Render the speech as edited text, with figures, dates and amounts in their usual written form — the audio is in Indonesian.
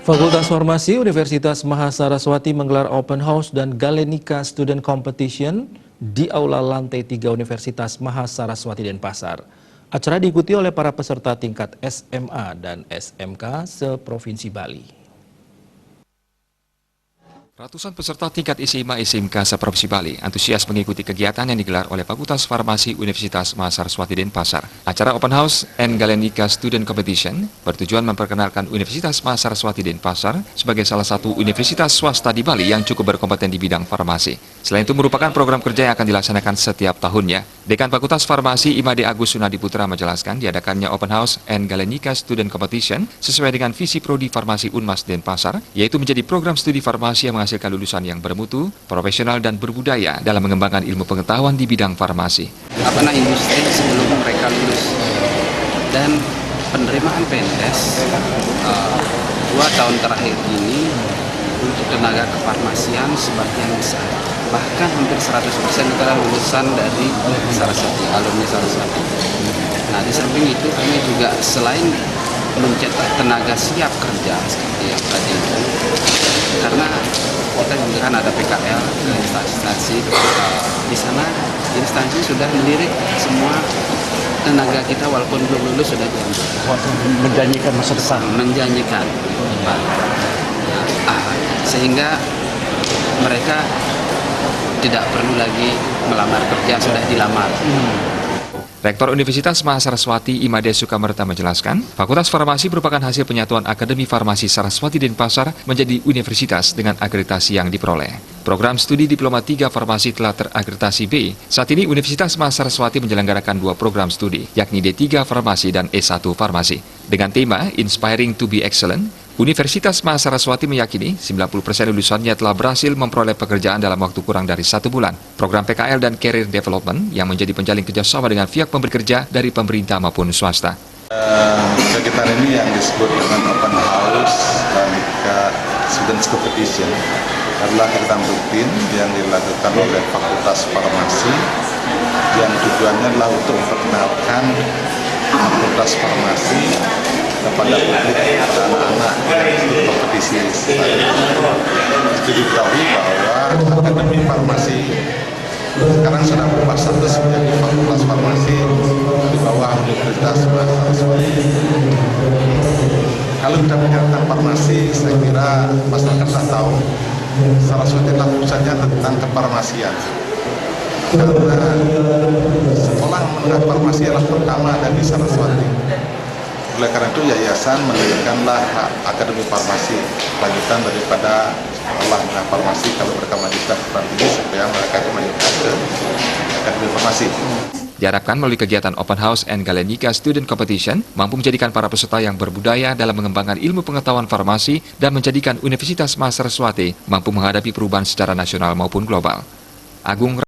Fakultas Farmasi Universitas Mahasaraswati menggelar Open House dan Galenika Student Competition di Aula Lantai 3 Universitas Mahasaraswati Denpasar. Acara diikuti oleh para peserta tingkat SMA dan SMK se-Provinsi Bali. Ratusan peserta tingkat SMA SMK se-Provinsi Bali antusias mengikuti kegiatan yang digelar oleh Fakultas Farmasi Universitas Mahasaraswati Denpasar. Acara Open House and Galenika Student Competition bertujuan memperkenalkan Universitas Mahasaraswati Denpasar sebagai salah satu universitas swasta di Bali yang cukup berkompeten di bidang farmasi. Selain itu merupakan program kerja yang akan dilaksanakan setiap tahunnya. Dekan Fakultas Farmasi Imade Agus Sunadi Putra menjelaskan diadakannya Open House and Galenika Student Competition sesuai dengan visi Prodi Farmasi Unmas Denpasar, yaitu menjadi program studi farmasi yang menghasilkan lulusan yang bermutu, profesional dan berbudaya dalam mengembangkan ilmu pengetahuan di bidang farmasi. Apakah industri sebelum mereka lulus, dan penerimaan PNS 2 tahun terakhir ini untuk tenaga kefarmasian sebagian besar, bahkan hampir 100% adalah lulusan dari Saraswati, alumni Saraswati. Nah, di samping itu kami juga selain mencetak tenaga siap kerja seperti yang tadi itu, karena kita juga kan ada PKL, instansi di sana instansi sudah melirik semua tenaga kita walaupun belum lulus sudah diambil. Menjanjikan masa depan. Menjanjikan. Sehingga mereka tidak perlu lagi melamar kerja, sudah dilamar. Rektor Universitas Mahasaraswati Imade Sukamerta menjelaskan, Fakultas Farmasi merupakan hasil penyatuan Akademi Farmasi Saraswati Denpasar menjadi universitas dengan akreditasi yang diperoleh. Program studi Diploma 3 Farmasi telah terakreditasi B. Saat ini Universitas Mahasaraswati menyelenggarakan 2 program studi, yakni D3 Farmasi dan S1 Farmasi. Dengan tema Inspiring to be Excellent, Universitas Mahasaraswati meyakini 90% lulusannya telah berhasil memperoleh pekerjaan dalam waktu kurang dari 1 bulan. Program PKL dan Career Development yang menjadi penjalin kerjasama dengan pihak pemberi kerja dari pemerintah maupun swasta. Kegiatan ini yang disebut dengan Open House dan Students Competition adalah kegiatan rutin yang dilakukan oleh Fakultas Farmasi yang tujuannya adalah untuk memperkenalkan Fakultas Farmasi kepada publik dan anak-anak yang ikut kompetisi. Itu diketahui bahwa Akademi Farmasi sekarang sudah berubah status menjadi Fakultas Farmasi di bawah Universitas Mahasaraswati. Kalau kita bicara tentang farmasi, saya kira masyarakat sudah tahu Saraswati adalah pusatnya tentang kefarmasian. Karena sekolah menengah farmasi adalah pertama ada di Saraswati. Oleh karena itu yayasan mendirikanlah Akademi Farmasi, lanjutan daripada sekolah menengah farmasi kalau mereka melanjutkan perguruan tinggi supaya mereka itu melanjutkan ke Akademi Farmasi. Diharapkan melalui kegiatan Open House and Galenika Student Competition mampu menjadikan para peserta yang berbudaya dalam mengembangkan ilmu pengetahuan farmasi dan menjadikan Universitas Mahasaraswati mampu menghadapi perubahan secara nasional maupun global. Agung